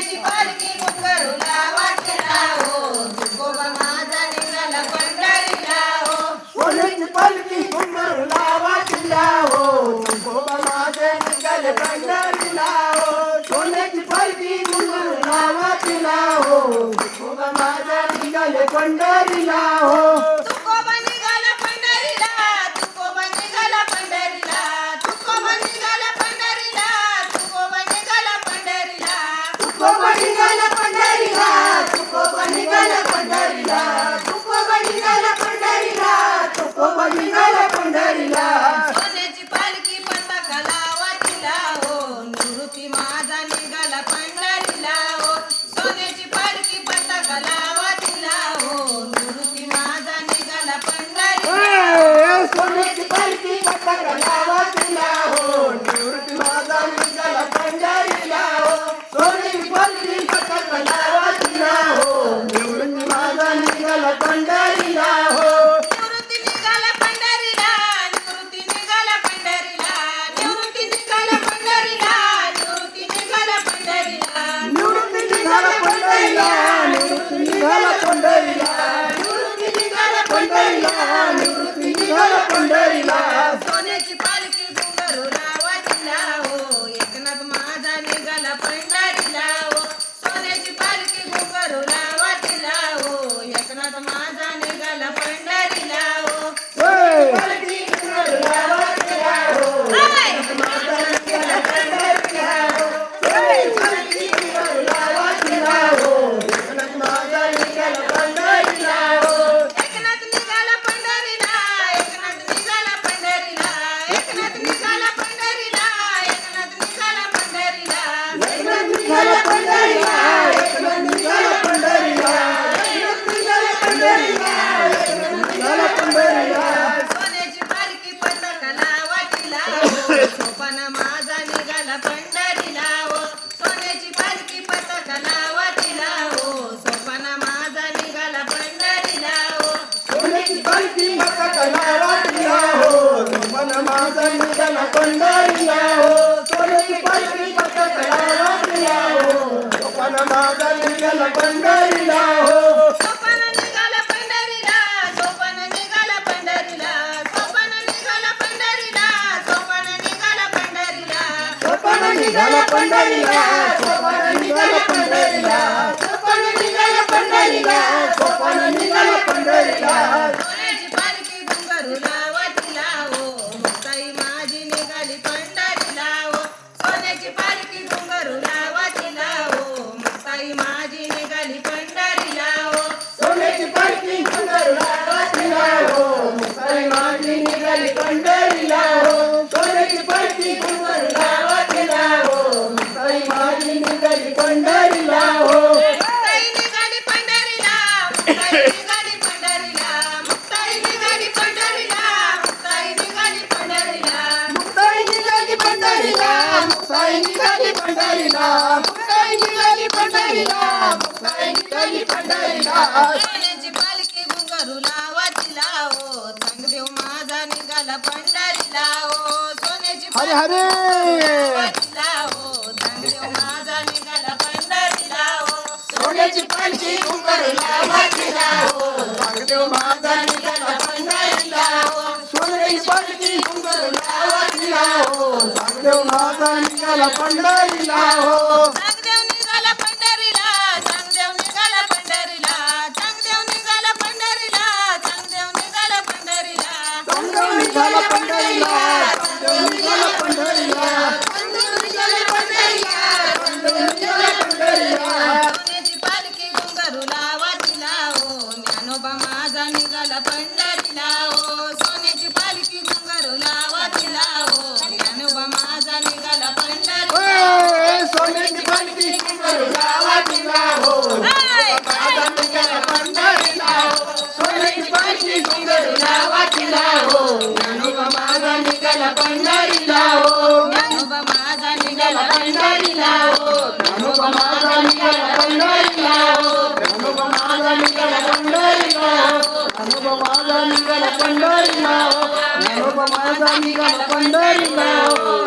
सोन्याची पालखी घुंगरूला वाटेला हो तुकोबा माझा निघाला पंढरीला हो सोन्याची पालखी घुंगरूला वाटेला हो तुकोबा माझा निघाला पंढरीला हो सोन्याची पालखी घुंगरूला वाटेला हो तुकोबा माझा निघाला पंढरीला हो तुकोबा निघाला पंढरीला तुकोबा निघाला पंढरीला तुकोबा निघाला पंढरीला तुकोबा निघाला पंढरीला तुकोबा निघाला पंढरीला तुकोबा निघाला पंढरीला तुकोबा निघाला पंढरीला तुकोबा निघाला पंढरीला सोन्याची पालखी पताकाला वाटीला हो निवृत्ती माझा निघाला पंढरीला हो सोन्याची पालखी पताकाला वाटीला हो निवृत्ती माझा निघाला पंढरीला सोन्याची पालखी पताकाला वाटेला हो निवृत्ती माझा निघाला पंढरीला हो सोन्याची पालखी पताकाला वाटेला हो निवृत्ती माझा निघाला पंढरीला हो निवृत्ती निघाला पंढरीला निवृत्ती निघाला पंढरीला निवृत्ती निघाला पंढरीला निवृत्ती निघाला पंढरीला निवृत्ती निघाला पंढरीला निवृत्ती निघाला पंढरीला निवृत्ती निघाला पंढरीला निवृत्ती निघाला पंढरीला सोन्याची पालखी घुंगरूला वाटीला हो एकनाथ माझा निघाला पंढरीला हो सोन्याची पालखी घुंगरूला वाटीला हो एकनाथ माझा निघाला पंढरीला हो पालखी घुंगरूला वाटेला हो हाय! माझा निघाला पंढरीला हो पालखी घुंगरूला वाटेला हो एकनाथ माझा निघाला पंढरीला हो एकनाथ निघाला पंढरीला एकनाथ निघाला पंढरीला एकनाथ निघाला पंढरीला एकनाथ निघाला पंढरीला एकनाथ निघाला पंढरीला एकनाथ निघाला पंढरीला एकनाथ निघाला पंढरीला एकनाथ निघाला पंढरीला सोन्याची पालखी पताकाला वाटीला हो सोपान माझा निघाला पंढरीला हो सोन्याची पालखी पताकाला वाटीला हो सोपान माझा निघाला पंढरीला हो सोन्याची पालखी पताकाला वाटेला हो मन माझा निघाला पंढरीला हो सोन्याची पालखी पताकाला वाटेला हो मन माझा निघाला पंढरीला हो सोपान निघाला पंढरीला सोपान निघाला पंढरीला सोपान निघाला पंढरीला सोपान निघाला पंढरीला सोपान निघाला पंढरीला सोपान निघाला पंढरीला सोपान निघाला पंढरीला सोपान निघाला पंढरीला सोन्याची पालखी घुंगरूला वाटीला हो मुक्ताई माझी निघाली पंढरीला हो सोन्याची पालखी घुंगरूला वाटीला हो मुक्ताई माझी निघाली पंढरीला हो सोन्याची पालखी घुंगरूला वाटेला हो मुक्ताई माझी निघाली पंढरीला हो सोन्याची पालखी घुंगरूला वाटेला हो मुक्ताई माझी निघाली पंढरीला हो मुक्ताई निघाली पंढरीला मुक्ताई निघाली पंढरीला मुक्ताई निघाली पंढरीला मुक्ताई निघाली पंढरीला मुक्ताई निघाली पंढरीला मुक्ताई निघाली पंढरीला मुक्ताई निघाली पंढरीला मुक्ताई निघाली पंढरीला सोन्याची पालखी घुंगरूला वाटीला हो चांगदेव माझा निघाला पंढरीला हो सोन्याची हरे हरे वाटीला हो चांगदेव माझा निघाला पंढरीला हो सोन्याची पालखी घुंगरूला वाटेला हो नागदेव माझा निघाला पंढरीला हो सोन्याची पालखी घुंगरूला वाटेला हो नागदेव माझा निघाला पंढरीला हो चांगदेव निघाला पंढरीला चांगदेव निघाला पंढरीला चांगदेव निघाला पंढरीला चांगदेव निघाला पंढरीला चांगदेव निघाला पंढरीला चांगदेव निघाला पंढरीला चांगदेव निघाला पंढरीला चांगदेव निघाला पंढरीला सोन्याची पालखी घुंगरूला वाटीला हो ज्ञानोबा माझा निघाला पंढरीला हो सोन्याची पालखी घुंगरूला वाटीला हो ज्ञानोबा माझा निघाला पंढरीला सोन्याची पालखी घुंगरूला वाटेला हो हाय! माझा निघाला पंढरीला हो सोन्याची पालखी घुंगरूला वाटेला हो ज्ञानोबा माझा निघाला पंढरीला हो ज्ञानोबा माझा निघाला पंढरीला हो ज्ञानोबा माझा निघाला पंढरीला हो ज्ञानोबा माझा निघाला पंढरीला हो ज्ञानोबा माझा निघाला पंढरीला हो ज्ञानोबा माझा निघाला पंढरीला हो